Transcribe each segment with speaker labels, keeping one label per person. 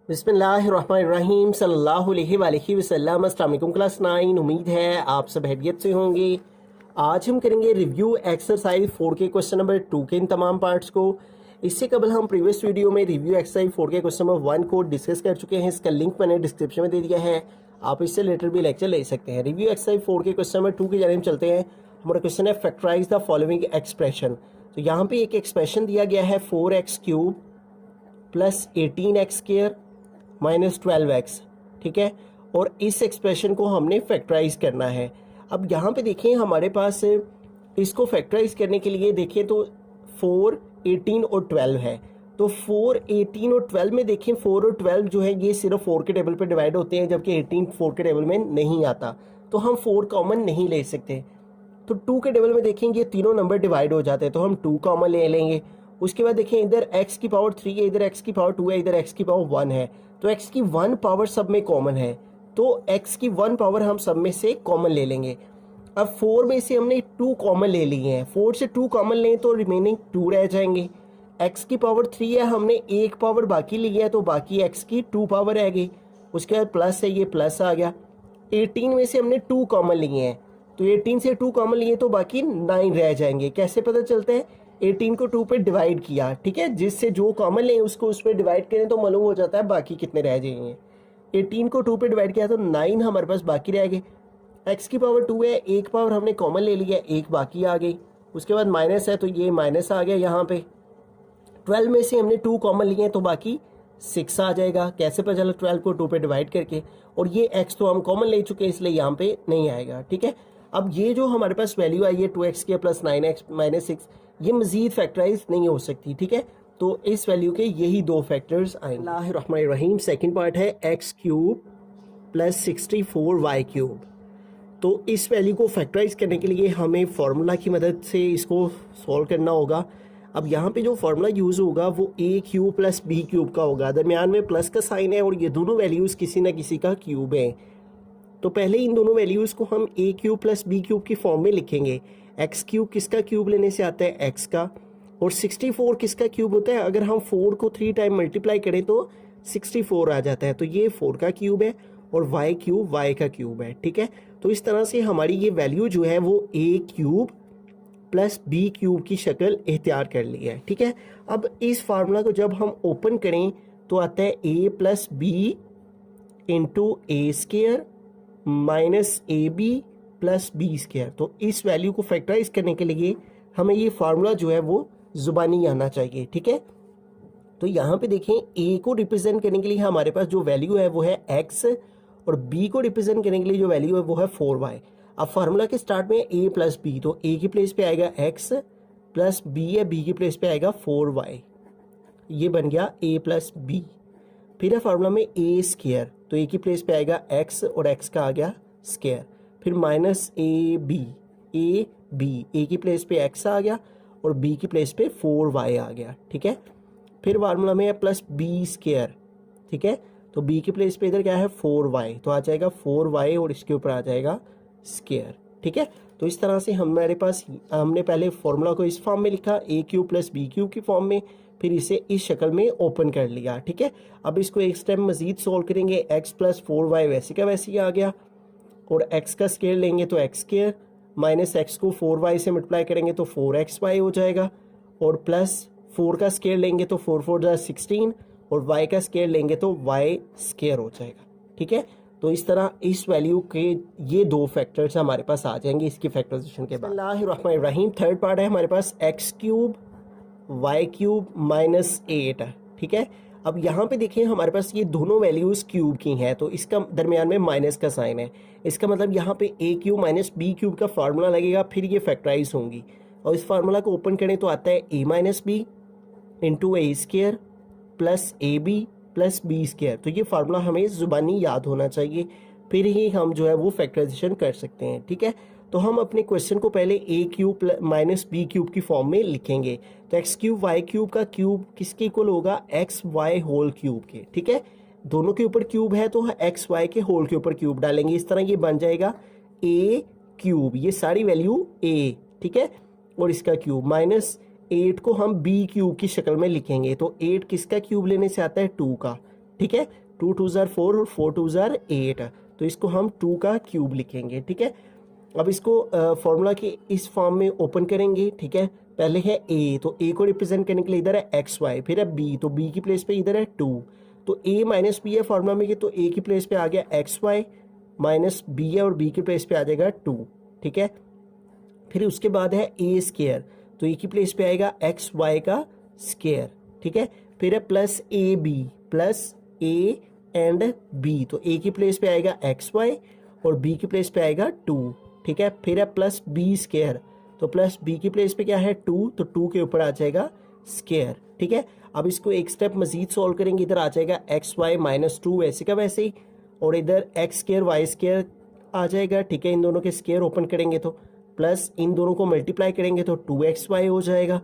Speaker 1: बिस्मिल्लाहिर्रहमानिर्रहीम सल्लल्लाहु अलैहि वसल्लम। अस्सलाम वालेकुम क्लास 9। उम्मीद है आप सब हैरियत से होंगे। आज हम करेंगे रिव्यू एक्सरसाइज 4 के क्वेश्चन नंबर 2 के इन तमाम पार्ट्स को। इससे कबल हम प्रीवियस वीडियो में रिव्यू एक्सरसाइज 4 के क्वेश्चन नंबर 1 को डिस्कस कर चुके हैं। इसका लिंक मैंने डिस्क्रिप्शन में दे दिया है, आप इससे रिलेटेड भी लेक्चर ले सकते हैं। रिव्यू एक्सरसाइज 4 के क्वेश्चन नंबर 2 की जानिब चलते हैं। हमारा क्वेश्चन है फैक्टराइज द फॉलोइंग एक्सप्रेशन। तो यहाँ पे एक एक्सप्रेशन दिया गया है 4x³ plus 18x² minus 12x, ठीक है। और इस एक्सप्रेशन को हमने फैक्टराइज करना है। अब यहाँ पे देखें हमारे पास इसको फैक्टराइज करने के लिए देखें तो 4, 18 और 12 है। तो 4, 18 और 12 में देखें 4 और 12 जो है ये सिर्फ 4 के टेबल पे डिवाइड होते हैं, जबकि 18 4 के टेबल में नहीं आता, तो हम 4 कॉमन नहीं ले सकते। तो 2 के टेबल में देखेंगे तीनों नंबर डिवाइड हो जाते हैं, तो हम 2 कॉमन ले लेंगे। उसके बाद देखें इधर x की पावर 3 है, इधर x की पावर 2 है, इधर x की पावर 1 है, तो x की 1 पावर सब में कॉमन है, तो x की 1 पावर हम सब में से कॉमन ले लेंगे। अब 4 में से हमने 2 कॉमन ले लिए हैं, 4 से 2 कॉमन लें तो रिमेनिंग 2 रह जाएंगे। x की पावर 3 है, हमने 1 पावर बाकी ली है, तो बाकी x की 2 पावर रह गई। उसके बाद प्लस है, ये प्लस आ गया। 18 में से हमने 2 कॉमन लिए हैं, तो 18 से 2 कॉमन लिए तो बाकी 9 रह जाएंगे। कैसे पता चलता है? 18 को 2 पे डिवाइड किया, ठीक है, जिससे जो कॉमन लें उसको उस पर डिवाइड करें तो मालूम हो जाता है बाकी कितने रह जाएंगे। 18 को 2 पे डिवाइड किया तो 9 हमारे पास बाकी रह गए। x की पावर 2 है, 1 पावर हमने कॉमन ले लिया, 1 बाकी आ गई। उसके बाद माइनस है, तो ये माइनस आ गया यहाँ पे। 12 में से हमने 2 कॉमन लिए हैं, तो बाकी 6 आ जाएगा। कैसे पता चला? 12 को 2 पे डिवाइड करके। और ये x तो हम कॉमन ले चुके हैं, इसलिए यहाँ पे नहीं आएगा, ठीक है। अब ये जो हमारे पास वैल्यू आई है 2x² प्लस 9x माइनस 6, ये मजीद फैक्टराइज नहीं हो सकती, ठीक है। तो इस वैल्यू के यही 2 फैक्टर्स आएंगे। रहमान सेकंड पार्ट है x³ प्लस 64y³। तो इस वैल्यू को फैक्टराइज करने के लिए हमें फार्मूला की मदद से इसको सॉल्व करना होगा। अब यहाँ पे जो फार्मूला यूज़ होगा वो a³ प्लस b³ का होगा, दरमियान में प्लस का साइन है और ये दोनों वैल्यूज़ किसी ना किसी का क्यूब है। तो पहले इन दोनों वैल्यूज़ को हम a³ प्लस b³ की फॉर्म में लिखेंगे। x³ किसका क्यूब लेने से आता है? x का। और 64 किसका क्यूब होता है? अगर हम 4 को 3 टाइम मल्टीप्लाई करें तो 64 आ जाता है, तो ये 4 का क्यूब है और y³ y का क्यूब है, ठीक है। तो इस तरह से हमारी ये वैल्यू जो है वो a³ प्लस b³ की शक्ल इख्तियार कर ली है, ठीक है। अब इस फार्मूला को जब हम ओपन करें तो आता है a plus b into a² minus AB plus b²। तो इस वैल्यू को फैक्टराइज करने के लिए हमें ये फार्मूला जो है वो जुबानी आना चाहिए, ठीक है। तो यहाँ पे देखें a को रिप्रेजेंट करने के लिए हमारे पास जो वैल्यू है वो है x, और b को रिप्रेजेंट करने के लिए जो वैल्यू है वो है 4y। अब फार्मूला के स्टार्ट में a प्लस b, तो a की प्लेस पे आएगा x प्लस b है, b की प्लेस पे आएगा 4y, ये बन गया a प्लस b। फिर है फार्मूला में a², तो a की प्लेस पे आएगा x और x का आ गया स्क्वायर। फिर माइनस ab, a की प्लेस पे x आ गया और b की प्लेस पे 4y आ गया, ठीक है। फिर फार्मूला में है प्लस b², ठीक है, तो b की प्लेस पे इधर क्या है 4y, तो आ जाएगा 4y और इसके ऊपर आ जाएगा स्क्वायर, ठीक है। तो इस तरह से हमारे पास हमने पहले फार्मूला को इस फॉर्म में लिखा a³ प्लस b³ की फॉर्म में, फिर इसे इस शक्ल में ओपन कर लिया, ठीक है। अब इसको एक स्टेप मजीद सोल्व करेंगे। x प्लस 4y वैसे का वैसे ही आ गया, और x का स्क्वायर लेंगे तो x² माइनस x को 4y से मल्टीप्लाई करेंगे तो 4xy हो जाएगा, और प्लस 4 का स्क्वायर लेंगे तो 4 4 16, और y का स्क्वायर लेंगे तो y² हो जाएगा, ठीक है। तो इस तरह इस वैल्यू के ये 2 फैक्टर्स हमारे पास आ जाएंगे इसकी फैक्टराइजेशन के बाद। बिस्मिल्लाहिर्रहमानिर्रहीम थर्ड पार्ट है हमारे पास x³ y³ माइनस 8, ठीक है। अब यहाँ पे देखिए हमारे पास ये दोनों वैल्यूज़ क्यूब की हैं, तो इसका दरमियान में माइनस का साइन है, इसका मतलब यहाँ पे a³ माइनस b³ का फार्मूला लगेगा, फिर ये फैक्टराइज होंगी। और इस फार्मूला को ओपन करें तो आता है a minus b into a² plus ab plus b²। तो ये फार्मूला हमें ज़ुबानी याद होना चाहिए, फिर ही हम जो है वो फैक्टराइजेशन कर सकते हैं, ठीक है। तो हम अपने क्वेश्चन को पहले a³ माइनस b³ की फॉर्म में लिखेंगे। तो x³ y³ का क्यूब किसके इक्वल होगा? xy होल क्यूब के, ठीक है। दोनों के ऊपर क्यूब है तो xy के होल के ऊपर क्यूब डालेंगे, इस तरह ये बन जाएगा a³, ये सारी वैल्यू a, ठीक है, और इसका क्यूब माइनस 8 को हम b³ की शक्ल में लिखेंगे। तो 8 किसका क्यूब लेने से आता है? 2 का, ठीक है, 2 2 ज़ार 4 और 4 2 ज़ार 8, तो इसको हम 2 का क्यूब लिखेंगे। ठीक है, अब इसको फॉर्मूला के इस फॉर्म में ओपन करेंगे। ठीक है, पहले है a, तो a को रिप्रेजेंट करने के लिए इधर है एक्स वाई, फिर है b, तो b की प्लेस पे इधर है 2, तो a माइनस बी है फॉर्मूला में, तो a की प्लेस पे आ गया एक्स वाई माइनस बी है और b की प्लेस पे आ जाएगा 2। ठीक है, फिर उसके बाद है a स्केयर, तो a की प्लेस पे आएगा एक्स वाई का स्केयर। ठीक है, फिर है plus A B, plus a and b, तो a की प्लेस पे आएगा एक्स वाई और b की प्लेस पे आएगा 2। ठीक है, फिर है प्लस बी स्केयर, तो प्लस b की प्लेस पे क्या है 2, तो 2 के ऊपर आ जाएगा स्केयर। ठीक है, अब इसको एक स्टेप मजीद सॉल्व करेंगे, इधर आ जाएगा एक्स वाई माइनस 2 वैसे का वैसे ही, और इधर एक्स स्केयर वाई स्केयर आ जाएगा। ठीक है, इन दोनों के स्केयर ओपन करेंगे तो प्लस इन दोनों को मल्टीप्लाई करेंगे तो 2xy हो जाएगा,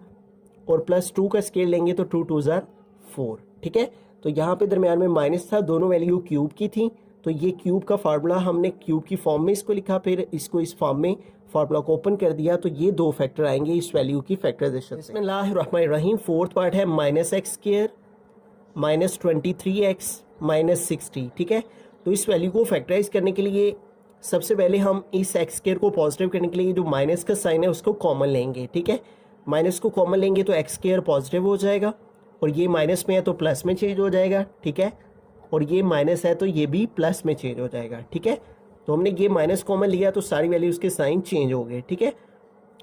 Speaker 1: और प्लस 2 का स्केयर लेंगे तो 2 2 ज़ार 4। ठीक है, तो यहाँ पे दरमियान में माइनस था, दोनों वैल्यू क्यूब की थी, तो ये क्यूब का फार्मूला हमने क्यूब की फॉर्म में इसको लिखा, फिर इसको इस फॉर्म में फार्मूला को ओपन कर दिया, तो ये दो फैक्टर आएंगे इस वैल्यू की फैक्टराइजेशन। बिस्मिल्लाहिर्रहमानिर्रहीम, फोर्थ पार्ट है minus x square minus 23x minus 60। ठीक है, तो इस वैल्यू को फैक्टराइज करने के लिए सबसे पहले हम इस एक्स स्केयर को पॉजिटिव करने के लिए जो माइनस का साइन है उसको कॉमन लेंगे। ठीक है, माइनस को कॉमन लेंगे तो एक्स स्केयर पॉजिटिव हो जाएगा, और ये माइनस में है तो प्लस में चेंज हो जाएगा। ठीक है, और ये माइनस है तो ये भी प्लस में चेंज हो जाएगा। ठीक है, तो हमने ये माइनस कॉमन लिया तो सारी वैल्यूज़ के साइन चेंज हो गए। ठीक है,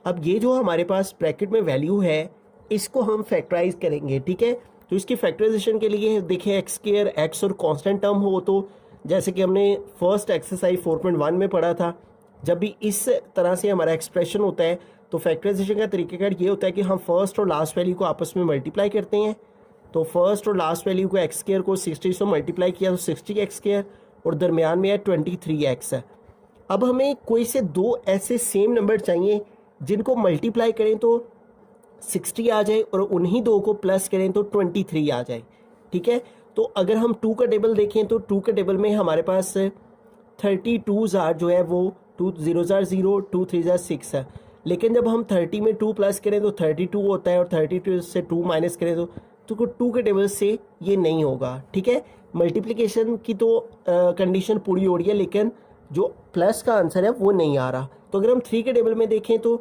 Speaker 1: अब ये जो हमारे पास ब्रैकेट में वैल्यू है इसको हम फैक्टराइज करेंगे। ठीक है, तो इसकी फैक्टराइजेशन के लिए देखें एक्स स्केयर एक्स और कांस्टेंट टर्म हो, तो जैसे कि हमने फर्स्ट एक्सरसाइज 4.1 में पढ़ा था, जब भी इस तरह से हमारा एक्सप्रेशन होता है तो फैक्टराइजेशन का तरीकेकार ये होता है कि हम फर्स्ट और लास्ट वैल्यू को आपस में मल्टीप्लाई करते हैं। तो फर्स्ट और लास्ट वैल्यू को एक्स स्केयर को 60 से मल्टीप्लाई किया तो 60 एक्स स्केयर, और दरमियान में है 23x है। अब हमें कोई से दो ऐसे सेम नंबर चाहिए जिनको मल्टीप्लाई करें तो 60 आ जाए और उन्हीं दो को प्लस करें तो 23 आ जाए। ठीक है, तो अगर हम 2 का टेबल देखें तो 2 के टेबल में हमारे पास 32 जार जो है वो 2 0 जार 0 2 3 जार 6 है, लेकिन जब हम 30 में 2 प्लस करें तो 32 होता है, और 32 से 2 माइनस करें तो 2 के टेबल से ये नहीं होगा। ठीक है, मल्टीप्लिकेशन की तो कंडीशन पूरी हो रही है, लेकिन जो प्लस का आंसर है वो नहीं आ रहा। तो अगर हम 3 के टेबल में देखें तो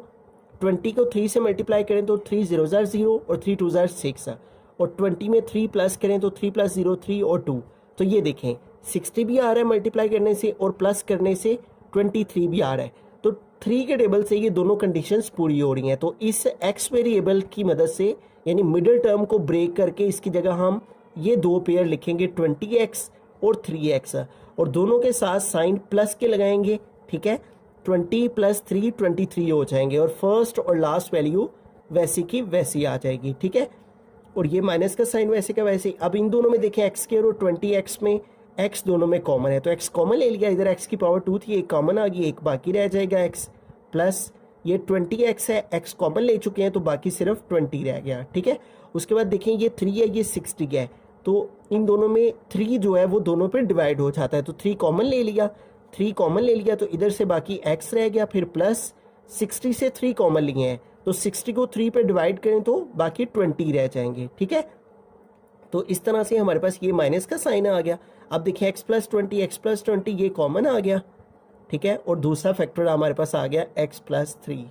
Speaker 1: 20 को 3 से मल्टीप्लाई करें तो 3 0 जार 0 और 3 2 जार 6 है, और 20 में 3 प्लस करें तो 3 प्लस 0 3 और 2, तो ये देखें 60 भी आ रहा है मल्टीप्लाई करने से और प्लस करने से 23 भी आ रहा है। तो 3 के टेबल से ये दोनों कंडीशंस पूरी हो रही हैं। तो इस एक्स वेरिएबल की मदद से यानी मिडिल टर्म को ब्रेक करके इसकी जगह हम ये दो पेयर लिखेंगे 20x और 3x, और दोनों के साथ साइन प्लस के लगाएंगे। ठीक है, 20 प्लस 3 23 हो जाएंगे, और फर्स्ट और लास्ट वैल्यू वैसी की वैसी आ जाएगी। ठीक है, और ये माइनस का साइन वैसे का वैसे। अब इन दोनों में देखें एक्स स्क्वायर और 20x में x दोनों में कॉमन है, तो x कॉमन ले लिया, इधर x की पावर 2 थी, एक कॉमन आ गई, एक बाकी रह जाएगा x, प्लस ये 20x है, x कॉमन ले चुके हैं तो बाकी सिर्फ 20 रह गया। ठीक है, उसके बाद देखें ये 3 है ये 60 है, तो इन दोनों में 3 जो है वो दोनों पे डिवाइड हो जाता है, तो 3 कॉमन ले लिया, 3 कॉमन ले लिया तो इधर से बाकी x रह गया, फिर प्लस 60 से 3 कॉमन लिए हैं तो 60 को 3 पे डिवाइड करें तो बाकी 20 रह जाएंगे। ठीक है, तो इस तरह से हमारे पास ये माइनस का साइन आ गया। अब देखिए x प्लस 20 ये कॉमन आ गया। ठीक है, और दूसरा फैक्टर हमारे पास आ गया x प्लस 3।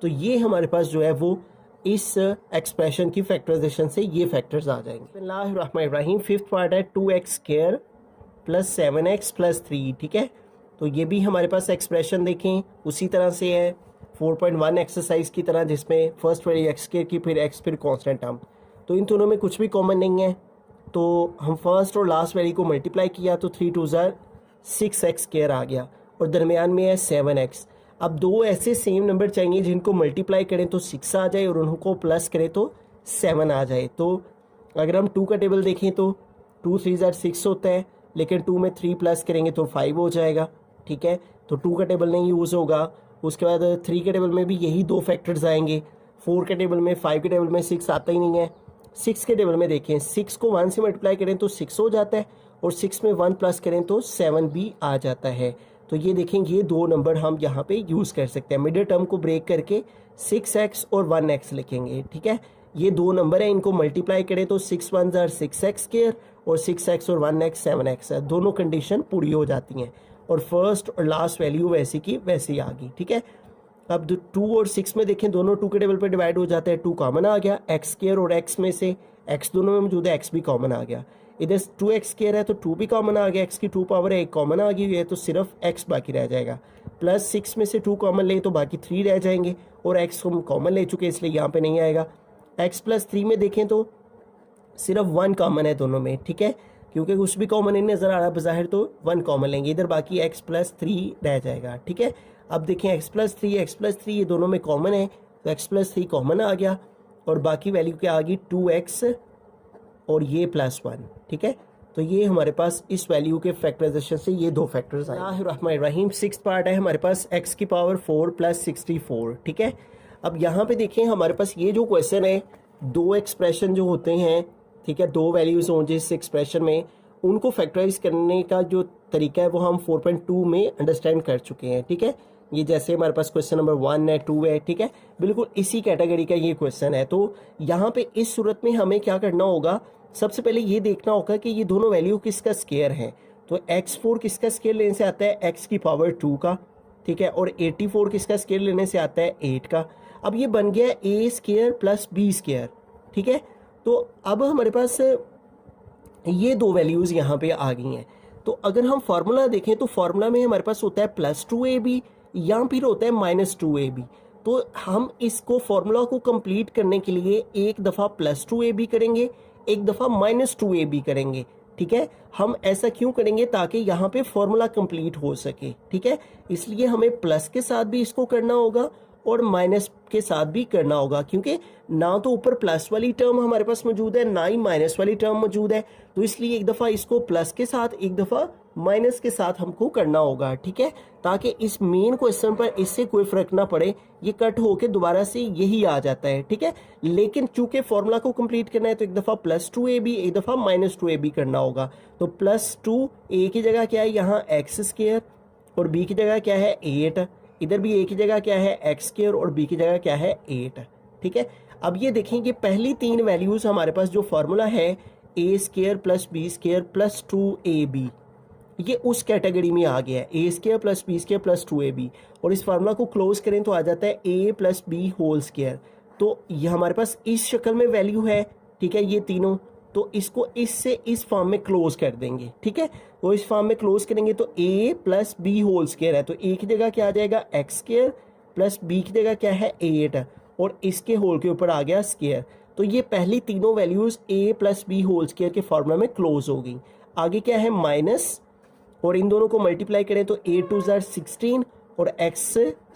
Speaker 1: तो ये हमारे पास जो है वो इस एक्सप्रेशन की फैक्टराइजेशन से ये फैक्टर्स आ जाएंगे। बिस्मिल्लाहिर्रहमानिर्रहीम, फिफ्थ पार्ट है 2x square plus 7x plus 3। ठीक है, तो ये भी हमारे पास एक्सप्रेशन देखें उसी तरह से है 4.1 एक्सरसाइज की तरह, जिसमें फर्स्ट वाली x स्क्वायर की फिर x फिर कांस्टेंट टर्म, तो इन दोनों में कुछ भी कॉमन नहीं है, तो हम फर्स्ट और लास्ट वैल्यू को मल्टीप्लाई किया तो 3 2 6x स्क्वायर आ गया, और दरमियान में है 7x। अब दो ऐसे सेम नंबर चाहिए जिनको मल्टीप्लाई करें तो 6 आ जाए और उनको प्लस करें तो 7 आ जाए। तो अगर हम 2 का टेबल देखें तो 2 3 6 होता है, लेकिन 2 में 3 प्लस करेंगे तो 5 हो जाएगा। ठीक है, तो 2 का टेबल नहीं यूज़ होगा। उसके बाद 3 के टेबल में भी यही दो फैक्टर्स आएंगे, 4 के टेबल में, 5 के टेबल में 6 आता ही नहीं है। 6 के टेबल में देखें 6 को 1 से मल्टीप्लाई करें तो 6 हो जाता है, और 6 में 1 प्लस करें तो 7 भी आ जाता है। तो ये देखें ये दो नंबर हम यहाँ पे यूज़ कर सकते हैं, मिडिल टर्म को ब्रेक करके 6x और 1x लिखेंगे। ठीक है, ये दो नंबर है, इनको मल्टीप्लाई करें तो 6 1 6x स्क्वायर और 6x और 1x 7x है, दोनों कंडीशन पूरी हो जाती हैं और फर्स्ट और लास्ट वैल्यू वैसी की वैसी आ गई। ठीक है, अब 2 और 6 में देखें दोनों 2 के टेबल पर डिवाइड हो जाते हैं, 2 कॉमन आ गया, एक्स स्क्वायर और एक्स में से x दोनों में मौजूद है, एक्स भी कॉमन आ गया। इधर 2x स्क्वायर है तो 2 भी कॉमन आ गया, x की 2 पावर है, एक कॉमन आ गई है तो सिर्फ x बाकी रह जाएगा। प्लस 6 में से 2 कॉमन ले तो बाकी 3 रह जाएंगे और x को हम कॉमन ले चुके इसलिए यहाँ पे नहीं आएगा। x प्लस 3 में देखें तो सिर्फ 1 कॉमन है दोनों में। ठीक है, क्योंकि कुछ भी कॉमन नहीं नज़र आ रहा बज़ाहिर तो 1 कॉमन लेंगे, इधर बाकी x प्लस 3 रह जाएगा। ठीक है, अब देखें x प्लस 3 ये दोनों में कॉमन है तो x प्लस 3 कॉमन आ गया और बाकी वैल्यू क्या आ गई 2x और ये प्लस 1। ठीक है, तो ये हमारे पास इस वैल्यू के फैक्टराइजेशन से ये दो फैक्टर्स आए। रहमान 6th पार्ट है हमारे पास x की पावर 4 प्लस 64। ठीक है, अब यहाँ पे देखें हमारे पास ये जो क्वेश्चन है, दो एक्सप्रेशन जो होते हैं, ठीक है, दो वैल्यूज हों जिस एक्सप्रेशन में, उनको फैक्टराइज करने का जो तरीका है वो हम 4.2 में अंडरस्टैंड कर चुके हैं। ठीक है, ये जैसे हमारे पास क्वेश्चन नंबर 1 है 2 है, ठीक है, बिल्कुल इसी कैटेगरी का ये क्वेश्चन है। तो यहाँ पे इस सूरत में हमें क्या करना होगा, सबसे पहले ये देखना होगा कि ये दोनों वैल्यू किसका स्केयर है। तो x4 किसका स्केयर लेने से आता है, x की पावर 2 का। ठीक है, और 84 किसका स्केयर लेने से आता है 8 का। अब ये बन गया a square plus b square. ठीक है, तो अब हमारे पास ये दो वैल्यूज़ यहाँ पे आ गई हैं। तो अगर हम फार्मूला देखें तो फार्मूला में हमारे पास होता है +2ab या फिर होता है -2ab। तो हम इसको फार्मूला को कंप्लीट करने के लिए एक दफ़ा +2ab करेंगे, एक दफ़ा -2ab करेंगे। ठीक है, हम ऐसा क्यों करेंगे, ताकि यहाँ पे फार्मूला कंप्लीट हो सके। ठीक है, इसलिए हमें प्लस के साथ भी इसको करना होगा और माइनस के साथ भी करना होगा, क्योंकि ना तो ऊपर प्लस वाली टर्म हमारे पास मौजूद है ना ही माइनस वाली टर्म मौजूद है। तो इसलिए एक दफ़ा इसको प्लस के साथ एक दफ़ा माइनस के साथ हमको करना होगा। ठीक है, ताकि इस मेन क्वेश्चन पर इससे कोई फर्क ना पड़े, ये कट होके दोबारा से यही आ जाता है। ठीक है, लेकिन चूंकि फॉर्मूला को कंप्लीट करना है तो एक दफ़ा +2ab एक दफ़ा -2ab करना होगा। तो +2 a की जगह क्या है यहाँ x स्क्वायर और b की जगह क्या है 8, इधर भी a की जगह क्या है x स्क्वायर और b की जगह क्या है 8। ठीक है, अब ये देखेंगे पहली तीन वैल्यूज़ हमारे पास जो फार्मूला है a square plus b square plus 2ab, ये उस कैटेगरी में आ गया है, a square plus b square plus 2ab। और इस फार्मूला को क्लोज करें तो आ जाता है a plus b whole square. तो ये हमारे पास इस शक्ल में वैल्यू है। ठीक है, ये तीनों, तो इसको इससे इस फॉर्म में क्लोज कर देंगे। ठीक है, तो इस फॉर्म में क्लोज करेंगे तो a plus b whole square है, तो a की जगह क्या आ जाएगा x स्क्वायर प्लस b की जगह क्या है 8 और इसके होल के ऊपर आ गया स्क्वायर। तो ये पहली तीनों values a plus b whole square के फॉर्मूला में क्लोज हो गई। आगे क्या है माइनस, और इन दोनों को मल्टीप्लाई करें तो 8 2 16 और x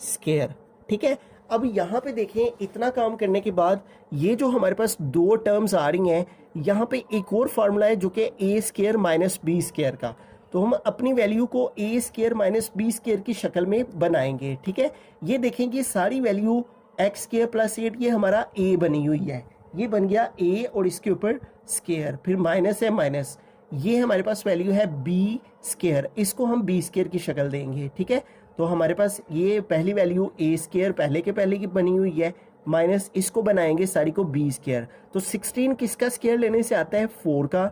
Speaker 1: स्क्वायर। ठीक है, अब यहाँ पे देखें इतना काम करने के बाद ये जो हमारे पास दो टर्म्स आ रही हैं, यहाँ पे एक और फार्मूला है जो कि a square minus b square का। तो हम अपनी वैल्यू को a square minus b square की शक्ल में बनाएंगे। ठीक है, ये देखेंगे सारी वैल्यू x स्क्वायर प्लस 8 ये हमारा a बनी हुई है, ये बन गया a और इसके ऊपर स्क्वायर, फिर माइनस है माइनस, ये हमारे पास वैल्यू है b स्क्वायर, इसको हम b स्क्वायर की शक्ल देंगे। ठीक है, तो हमारे पास ये पहली वैल्यू a स्क्वायर पहले के पहले की बनी हुई है, माइनस इसको बनाएंगे सारी को b स्क्वायर। तो 16 किसका स्क्वायर लेने से आता है 4 का,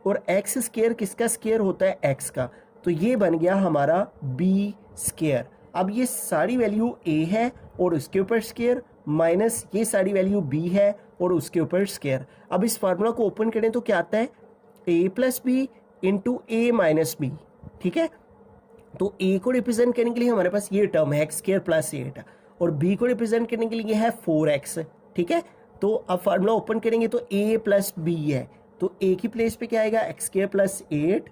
Speaker 1: और x स्क्वायर किसका स्क्वायर होता है x का, तो ये बन गया हमारा b स्क्वायर। अब ये सारी वैल्यू a है और उसके ऊपर स्क्वायर, माइनस ये सारी वैल्यू b है और उसके ऊपर स्क्वायर। अब इस फार्मूला को ओपन करें तो क्या आता है a plus B into a minus B. ठीक है, तो a को रिप्रेजेंट करने के लिए हमारे पास ये टर्म है x स्क्वायर प्लस 8 और b को रिप्रेजेंट करने के लिए है 4x। ठीक है, तो अब फार्मूला ओपन करेंगे तो a प्लस बी है, तो a की प्लेस पे क्या आएगा x स्क्वायर प्लस 8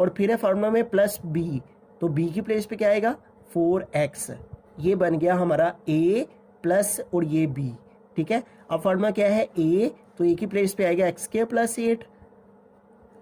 Speaker 1: और फिर है फार्मूला में प्लस b, तो b की प्लेस पे क्या आएगा 4x। ये बन गया हमारा a प्लस और ये b। ठीक है, अब फार्मूला क्या है a, तो a की प्लेस पे आएगा x स्क्वायर प्लस 8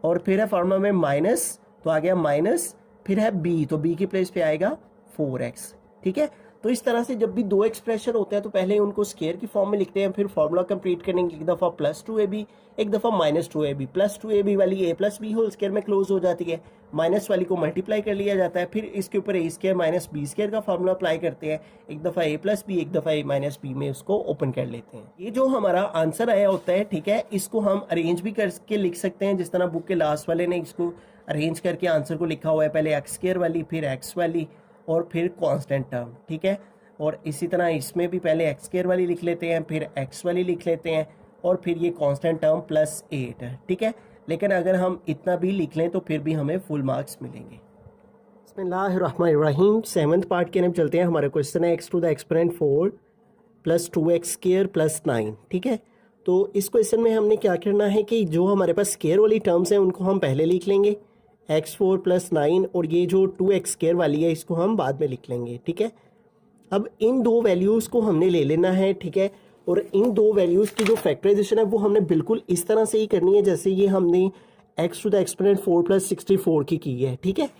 Speaker 1: और फिर है फार्मूला में माइनस, तो आ गया माइनस, फिर है b, तो b की प्लेस पे आएगा 4x। ठीक है, तो इस तरह से जब भी दो एक्सप्रेशन होते हैं तो पहले उनको स्केयर की फॉर्म में लिखते हैं, फिर फॉर्मूला कंप्लीट करेंगे, एक दफ़ा +2ab एक दफ़ा -2ab। +2ab वाली a + b होल स्केयर में क्लोज हो जाती है, माइनस वाली को मल्टीप्लाई कर लिया जाता है, फिर इसके ऊपर a स्केयर - b स्केयर का फॉर्मूला अप्लाई करते हैं, एक दफ़ा a + b एक दफ़ा a - b में उसको ओपन कर लेते हैं। ये जो हमारा आंसर आया होता है, ठीक है, इसको हम अरेंज भी करके लिख सकते हैं, जिस तरह बुक के लास्ट वाले ने इसको अरेंज करके आंसर को लिखा हुआ है, पहले x स्केयर वाली, फिर x वाली और फिर कांस्टेंट टर्म, ठीक है। और इसी तरह इसमें भी पहले x स्केयर वाली लिख लेते हैं, फिर x वाली लिख लेते हैं और फिर ये कांस्टेंट टर्म +8 है, ठीक है। लेकिन अगर हम इतना भी लिख लें तो फिर भी हमें फुल मार्क्स मिलेंगे। बिस्मिल्लाहिर्रहमानिर्रहीम, 7th पार्ट के हम चलते हैं। हमारा क्वेश्चन है x to the exponent 4 + 2x square + 9, ठीक है। तो इस क्वेश्चन में हमने क्या करना है कि जो हमारे पास स्केयर वाली टर्म्स हैं उनको हम पहले लिख लेंगे, x4 + 9, और ये जो 2x स्केयर वाली है इसको हम बाद में लिख लेंगे, ठीक है। अब इन दो वैल्यूज़ को हमने ले लेना है, ठीक है, और इन दो वैल्यूज़ की जो फैक्टराइजेशन है वो हमने बिल्कुल इस तरह से ही करनी है जैसे ये हमने x टू द एक्सपोनेंट 4 + 64 की है, ठीक है।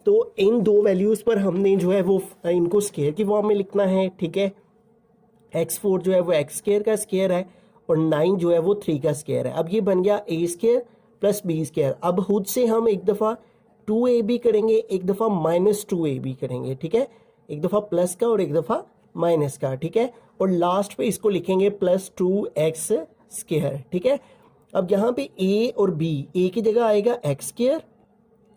Speaker 1: तो इन दो वैल्यूज़ पर हमने जो है वो इनको स्केयर की फॉर्म में लिखना है, ठीक है। x4 जो है वो x स्केयर का स्केयर है और 9 जो है वो 3 का स्केयर है। अब ये बन गया a स्केयर + b स्केयर। अब खुद से हम एक दफ़ा 2ab करेंगे, एक दफ़ा -2ab करेंगे, ठीक है, एक दफ़ा प्लस का और एक दफ़ा माइनस का, ठीक है, और लास्ट पे इसको लिखेंगे +2x स्केयर, ठीक है। अब यहाँ पे a और b, a की जगह आएगा x स्केयर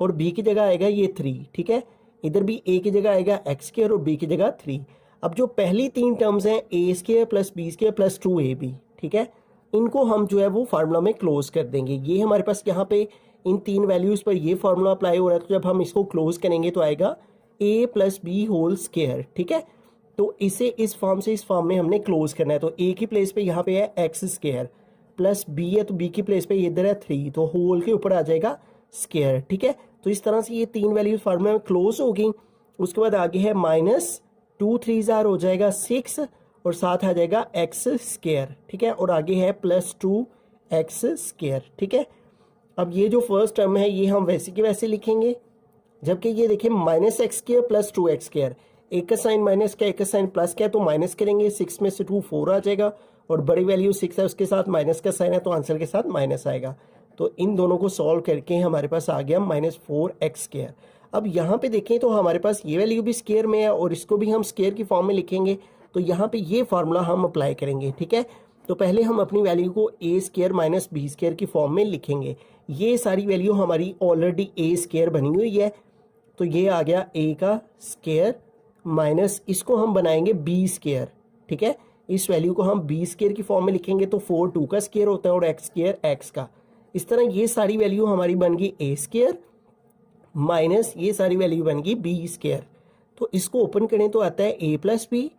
Speaker 1: और b की जगह आएगा ये 3, ठीक है। इधर भी a की जगह आएगा x स्केयर और b की जगह 3। अब जो पहली तीन टर्म्स हैं a square + b square + 2ab, ठीक है, इनको हम जो है वो फार्मूला में क्लोज कर देंगे। ये हमारे पास यहाँ पे इन तीन वैल्यूज़ पर ये फार्मूला अप्लाई हो रहा है, तो जब हम इसको क्लोज करेंगे तो आएगा a + b होल स्केयर, ठीक है। तो इसे इस फॉर्म से इस फॉर्म में हमने क्लोज करना है। तो a की प्लेस पे यहाँ पे है x स्केयर प्लस b है, तो b की प्लेस पे इधर है 3, तो होल के ऊपर आ जाएगा स्केयर, ठीक है। तो इस तरह से ये तीन वैल्यूज फार्मूला में क्लोज हो गई। उसके बाद आगे है -2 3 हो जाएगा 6 और साथ आ जाएगा x स्केयर, ठीक है, और आगे है +2x स्केयर, ठीक है। अब ये जो फर्स्ट टर्म है ये हम वैसे के वैसे लिखेंगे, जबकि ये देखिए -x स्केयर + 2x स्केयर, एक का साइन माइनस का एक का साइन प्लस का है तो माइनस करेंगे, 6 में से 2 4 आ जाएगा और बड़ी वैल्यू 6 है उसके साथ माइनस का साइन है तो आंसर के साथ माइनस आएगा। तो इन दोनों को सॉल्व करके हमारे पास आ गया -4x स्केयर। अब यहाँ पे देखें तो हमारे पास ये वैल्यू भी स्केयर में है और इसको भी हम स्केयर की फॉर्म में लिखेंगे, तो यहाँ पे ये फार्मूला हम अप्लाई करेंगे, ठीक है। तो पहले हम अपनी वैल्यू को a स्केयर - b स्केयर की फॉर्म में लिखेंगे। ये सारी वैल्यू हमारी ऑलरेडी a स्केयर बनी हुई है, तो ये आ गया a का स्केयर माइनस इसको हम बनाएंगे b स्केयर, ठीक है। इस वैल्यू को हम b स्केयर की फॉर्म में लिखेंगे तो 4 2 का स्केयर होता है और x स्केयर x का। इस तरह ये सारी वैल्यू हमारी बन गई a स्केयर माइनस ये सारी वैल्यू बन गई b स्केयर। तो इसको ओपन करें तो आता है a + b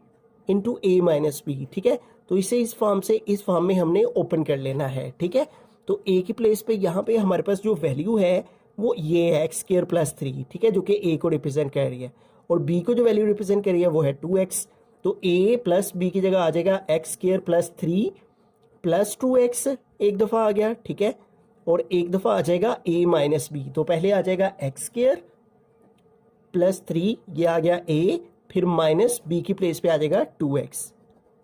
Speaker 1: into a - b, ठीक है। तो इसे इस फॉर्म से इस फॉर्म में हमने ओपन कर लेना है, ठीक है। तो a की प्लेस पे यहाँ पे हमारे पास जो वैल्यू है वो ये है x स्केयर + 3, ठीक है, जो कि a को रिप्रेजेंट कर रही है, और b को जो वैल्यू रिप्रेजेंट कर रही है वो है 2x। तो a + b की जगह आ जाएगा x स्केयर + 3 + 2x एक दफ़ा आ गया, ठीक है, और एक दफ़ा आ जाएगा a - b। तो पहले आ जाएगा x स्केयर + 3, ये आ गया a, फिर माइनस b की प्लेस पे आ जाएगा 2x,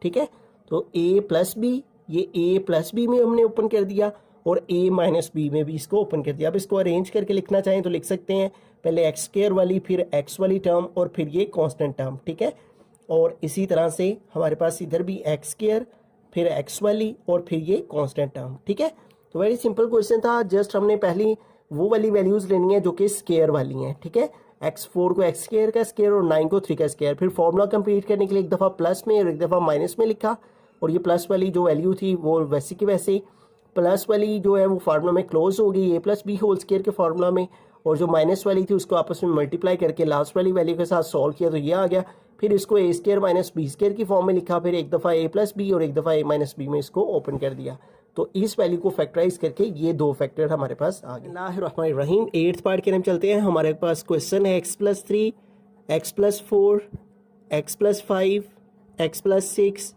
Speaker 1: ठीक है। तो a + b, ये a + b में हमने ओपन कर दिया और a - b में भी इसको ओपन कर दिया। अब इसको अरेंज करके लिखना चाहें तो लिख सकते हैं, पहले x स्केयर वाली, फिर x वाली टर्म और फिर ये कांस्टेंट टर्म, ठीक है। और इसी तरह से हमारे पास इधर भी x स्केयर, फिर x वाली और फिर ये कांस्टेंट टर्म, ठीक है। तो वेरी सिंपल क्वेश्चन था, जस्ट हमने पहली वो वाली वैल्यूज़ लेनी है जो कि स्केयर वाली हैं, ठीक है। x4 को x स्केयर का स्केयर और 9 को 3 का स्केयर। फिर फॉर्मूला कंप्लीट करने के लिए एक दफ़ा प्लस में और एक दफ़ा माइनस में लिखा, और ये प्लस वाली जो वैल्यू थी वो वैसे की वैसे प्लस वाली जो है वो फार्मूला में क्लोज हो गई a + b होल स्केयर के फार्मूला में, और जो माइनस वाली थी उसको आपस में मल्टीप्लाई करके लास्ट वाली वैल्यू के साथ सॉल्व किया तो ये आ गया। फिर इसको a स्केयर - b स्केयर की फॉर्म में लिखा, फिर एक दफ़ा a + b और एक दफ़ा a - b में इसको ओपन कर दिया। तो इस वैल्यू को फैक्टराइज करके ये दो फैक्टर हमारे पास आ गए। बिस्मिल्लाहिर्रहमानिर्रहीम, 8th पार्ट के हम चलते हैं। हमारे पास क्वेश्चन है x + 3 x + 4 x + 5 x + 6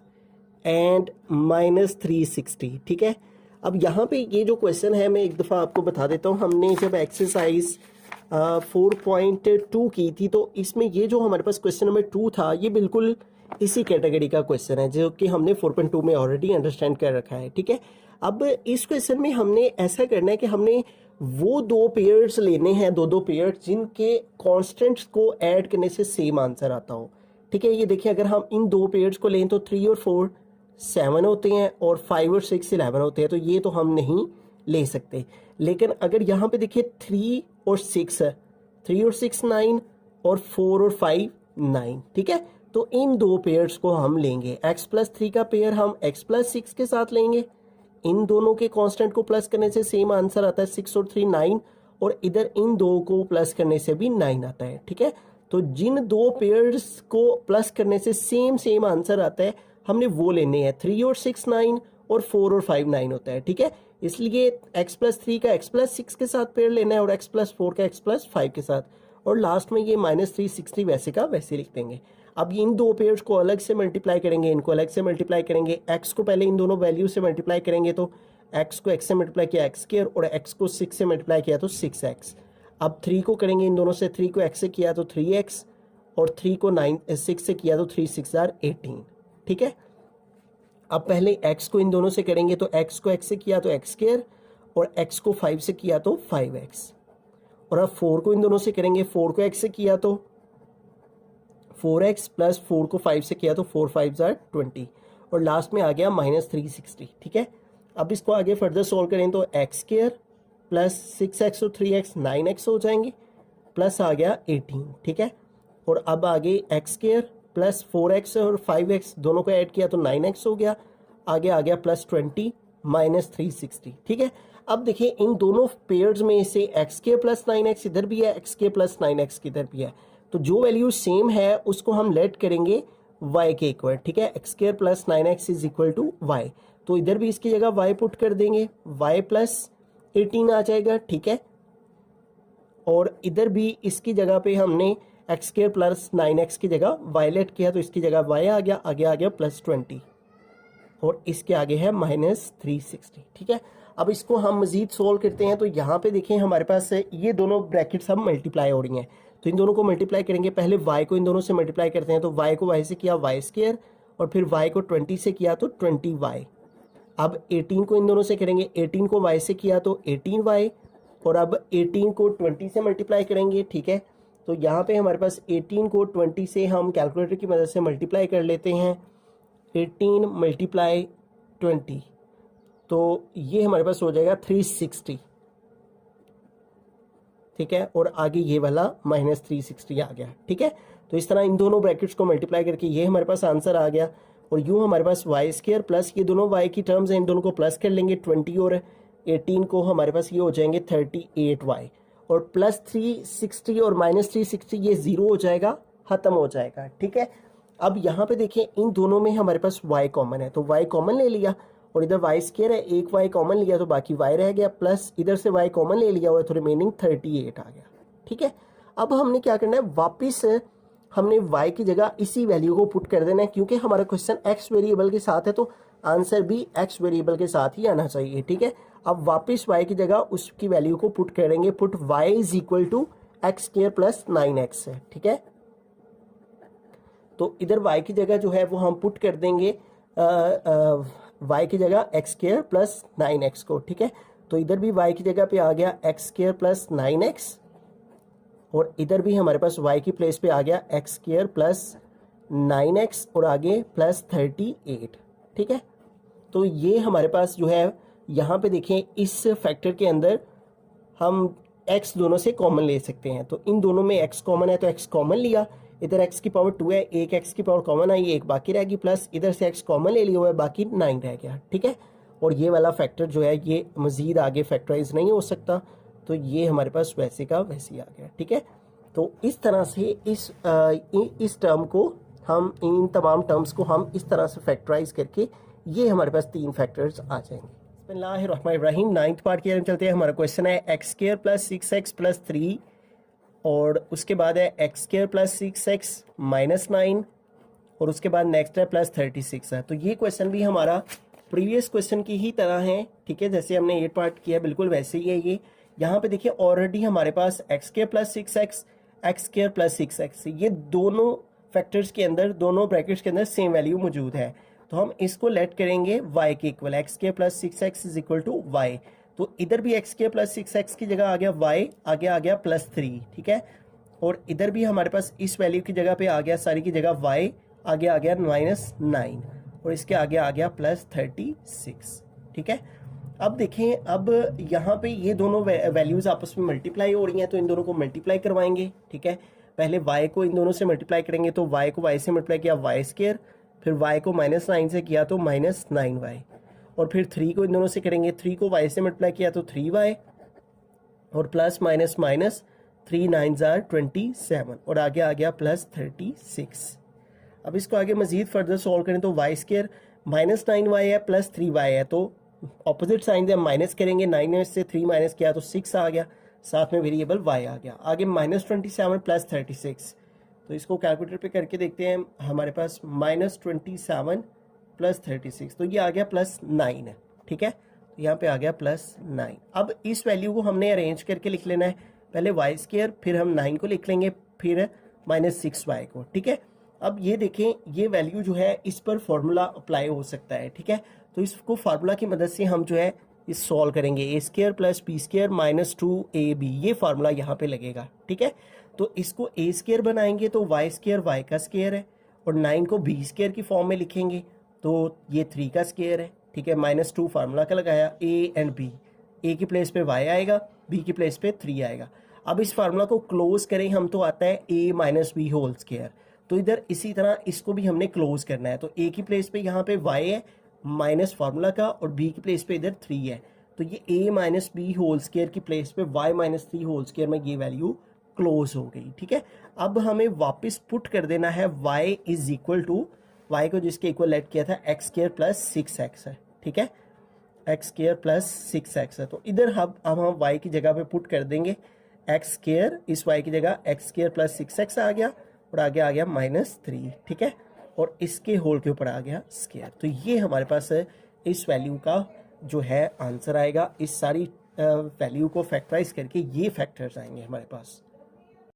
Speaker 1: and -360, ठीक है। अब यहाँ पे ये जो क्वेश्चन है मैं एक दफ़ा आपको बता देता हूँ। हमने जब एक्सरसाइज 4.2 की थी, तो इसमें ये जो हमारे पास क्वेश्चन नंबर 2 था ये बिल्कुल इसी कैटेगरी का क्वेश्चन है जो कि हमने 4.2 में ऑलरेडी अंडरस्टैंड कर रखा है, ठीक है। अब इस क्वेश्चन में हमने ऐसा करना है कि हमने वो दो पेयर्स लेने हैं, दो पेयर्स जिनके कॉन्स्टेंट्स को ऐड करने से सेम आंसर आता हो, ठीक है। ये देखिए, अगर हम इन दो पेयर्स को लें तो 3 और 4 7 होते हैं और 5 और 6 11 होते हैं, तो ये तो हम नहीं ले सकते। लेकिन अगर यहाँ पे देखिए 3 और 6 है, 3 और 6 9 और 4 और 5 9, ठीक है। तो इन दो पेयर्स को हम लेंगे। x+3 का पेयर हम x+6 के साथ लेंगे। इन दोनों के कांस्टेंट को प्लस करने से सेम आंसर आता है, 6 और 3 9, और इधर इन दो को प्लस करने से भी 9 आता है, ठीक है। तो जिन दो पेयर्स को प्लस करने से सेम आंसर आता है हमने वो लेने हैं। 3 और 6 9 और 4 और 5 9 होता है, ठीक है। इसलिए x+3 का x+6 के साथ पेयर लेना है और x+4 का x+5 के साथ, और लास्ट में ये -360 वैसे का वैसे लिख देंगे। अब इन दो पेयर्स को अलग से मल्टीप्लाई करेंगे, इनको अलग से मल्टीप्लाई करेंगे। x को पहले इन दोनों वैल्यू से मल्टीप्लाई करेंगे तो x को x से मल्टीप्लाई किया x² और x को 6 से मल्टीप्लाई किया तो 6x। अब 3 को करेंगे इन दोनों से, 3 को x से किया तो 3x और 3 को 6 से किया तो 3 6 18, ठीक है। अब पहले x को इन दोनों से करेंगे तो x को x से किया तो x² और x को 5 से किया तो 5x, और अब 4 को इन दोनों से करेंगे, 4 को x से किया तो 4x प्लस 4 को 5 से किया तो 4 5 20, और लास्ट में आ गया -360, ठीक है। अब इसको आगे फर्दर सॉल्व करें तो x² प्लस 6x और 3x 9x हो जाएंगे, प्लस आ गया 18, ठीक है। और अब आगे x² प्लस 4x और 5x दोनों को ऐड किया तो 9x हो गया, आगे आ गया +20 -360, ठीक है। अब देखिए इन दोनों पेयर्स में से x² प्लस 9x इधर भी है, x² प्लस 9x इधर भी है, तो जो वैल्यू सेम है उसको हम लेट करेंगे y के इक्वल, ठीक है। x² plus 9x is equal to y, तो इधर भी इसकी जगह y पुट कर देंगे, y प्लस 18 आ जाएगा, ठीक है। और इधर भी इसकी जगह पे हमने x² प्लस 9x की जगह y लेट किया तो इसकी जगह y आ गया, आगे आ गया +20 और इसके आगे है -360, ठीक है। अब इसको हम मजीद सोल्व करते हैं तो यहाँ पे देखें हमारे पास ये दोनों ब्रैकेट्स हम मल्टीप्लाई हो रही हैं, तो इन दोनों को मल्टीप्लाई करेंगे। पहले y को इन दोनों से मल्टीप्लाई करते हैं तो y को y से किया y² और फिर y को 20 से किया तो 20y। अब 18 को इन दोनों से करेंगे, 18 को y से किया तो 18y, और अब 18 को 20 से मल्टीप्लाई करेंगे, ठीक है। तो यहाँ पे हमारे पास 18 को 20 से हम कैलकुलेटर की मदद से मल्टीप्लाई कर लेते हैं, 18 × 20, तो ये हमारे पास हो जाएगा 360, ठीक है। और आगे ये वाला -360 आ गया, ठीक है। तो इस तरह इन दोनों ब्रैकेट्स को मल्टीप्लाई करके ये हमारे पास आंसर आ गया, और यूँ हमारे पास y² प्लस ये दोनों y की टर्म्स हैं, इन दोनों को प्लस कर लेंगे, 20 और 18 को हमारे पास ये हो जाएंगे 38y, और +360 और -360 ये 0 हो जाएगा, ख़त्म हो जाएगा, ठीक है। अब यहाँ पे देखिए इन दोनों में हमारे पास y कॉमन है, तो y कॉमन ले लिया, और इधर y² है, एक y कॉमन लिया तो बाकी y रह गया, प्लस इधर से y कॉमन ले लिया हुआ है तो रिमेनिंग 38 आ गया, ठीक है। अब हमने क्या करना है, वापस हमने y की जगह इसी वैल्यू को पुट कर देना है, क्योंकि हमारा क्वेश्चन x वेरिएबल के साथ है तो आंसर भी x वेरिएबल के साथ ही आना चाहिए, ठीक है। अब वापस y की जगह उसकी वैल्यू को पुट करेंगे, put y is equal to x² plus 9x है, ठीक है। तो इधर y की जगह जो है वो हम पुट कर देंगे y की जगह x² प्लस 9x को, ठीक है। तो इधर भी y की जगह पे आ गया x² प्लस 9x, और इधर भी हमारे पास y की प्लेस पे आ गया x² प्लस 9x और आगे +38, ठीक है। तो ये हमारे पास जो है यहाँ पे देखें इस फैक्टर के अंदर हम x दोनों से कॉमन ले सकते हैं, तो इन दोनों में x कॉमन है तो x कॉमन लिया, इधर x की पावर 2 है, एक x की पावर कॉमन आई, एक बाकी रहेगी, प्लस इधर से x कॉमन ले लिया हुआ है, बाकी 9 रह गया, ठीक है। और ये वाला फैक्टर जो है ये मज़ीद आगे फैक्टराइज नहीं हो सकता, तो ये हमारे पास वैसे का वैसे ही आ गया, ठीक है। तो इस तरह से इस टर्म को हम, इन तमाम टर्म्स को हम इस तरह से फैक्टराइज करके ये हमारे पास 3 फैक्टर्स आ जाएंगे। बिस्मिल्लाहिर्रहमानिर्रहीम, 9th पार्ट की तरफ चलते हैं। हमारा क्वेश्चन है x² प्लस 6x प्लस 3, और उसके बाद है x² प्लस 6x माइनस 9, और उसके बाद नेक्स्ट है +36 है। तो ये क्वेश्चन भी हमारा प्रीवियस क्वेश्चन की ही तरह है, ठीक है। जैसे हमने 8 पार्ट किया बिल्कुल वैसे ही है ये, यहाँ पे देखिए ऑलरेडी हमारे पास x square plus six square plus six ये दोनों फैक्टर्स के अंदर, दोनों ब्रैकेट्स के अंदर सेम वैल्यू मौजूद है। तो हम इसको लेट करेंगे y के equal, x square plus six is equal to y. तो इधर भी एक्स स्क्वायर प्लस सिक्स की जगह आ गया y, आगे आ गया +3, ठीक है। और इधर भी हमारे पास इस वैल्यू की जगह पे आ गया, सारी की जगह y, आगे आ गया -9 और इसके आगे आ गया +36, ठीक है। अब देखें, अब यहाँ पे ये दोनों वैल्यूज आपस में मल्टीप्लाई हो रही हैं, तो इन दोनों को मल्टीप्लाई करवाएंगे, ठीक है। पहले y को इन दोनों से मल्टीप्लाई करेंगे, तो y को y से मल्टीप्लाई किया y स्क्वायर, फिर y को -9 से किया तो -9y, और फिर 3 को इन दोनों से करेंगे, 3 को y से मल्टीप्लाई किया तो 3y, और प्लस माइनस माइनस 3 9 जार 27 और आगे आ गया +36। अब इसको आगे मजीद फर्दर सॉल्व करें तो y स्क्वायर -9y है प्लस 3y है, तो ऑपोजिट साइन से हम माइनस करेंगे, 9 में से 3 माइनस किया तो 6 आ गया, साथ में वेरिएबल y आ गया। आगे -27 प्लस 36, तो इसको कैलकुलेटर पे करके देखते हैं, हमारे पास -27 प्लस 36, तो ये आ गया +9 है, ठीक है। तो यहाँ पे आ गया +9। अब इस वैल्यू को हमने अरेंज करके लिख लेना है, पहले y स्क्वायर, फिर हम 9 को लिख लेंगे, फिर -6y को, ठीक है। अब ये देखें, ये वैल्यू जो है इस पर फॉर्मूला अप्लाई हो सकता है, ठीक है। तो इसको फार्मूला की मदद से हम जो है इस सॉल्व करेंगे, a square plus b square -2ab, ये फार्मूला यहाँ पे लगेगा, ठीक है। तो इसको a स्क्वायर बनाएंगे तो y स्क्वायर y का स्क्वायर है, और 9 को b स्क्वायर की फॉर्म में लिखेंगे तो ये 3 का स्क्वायर है, ठीक है। -2 फार्मूला का लगाया, a एंड b, a की प्लेस पे y आएगा, b की प्लेस पे 3 आएगा। अब इस फार्मूला को क्लोज करें हम तो आता है a minus B whole square, तो इधर इसी तरह इसको भी हमने क्लोज करना है, तो a की प्लेस पे यहाँ पे y है माइनस फार्मूला का, और b की प्लेस पे इधर 3 है, तो ये a minus B whole square की प्लेस पे y माइनस 3 होल स्क्वायर में ये वैल्यू क्लोज हो गई, ठीक है। अब हमें वापस पुट कर देना है y is equal to, y को जिसके इक्वल लेट किया था एक्स स्क्वायर प्लस 6x है, ठीक है, एक्स स्क्वायर प्लस 6x है। तो इधर अब हम y की जगह पे पुट कर देंगे एक्स स्क्वायर, इस y की जगह एक्स स्क्वायर प्लस 6x आ गया, और आगे आ गया -3, ठीक है, और इसके होल के ऊपर आ गया स्क्वायर। तो ये हमारे पास इस वैल्यू का जो है आंसर आएगा। इस सारी वैल्यू को फैक्टराइज करके ये फैक्टर्स आएंगे हमारे पास।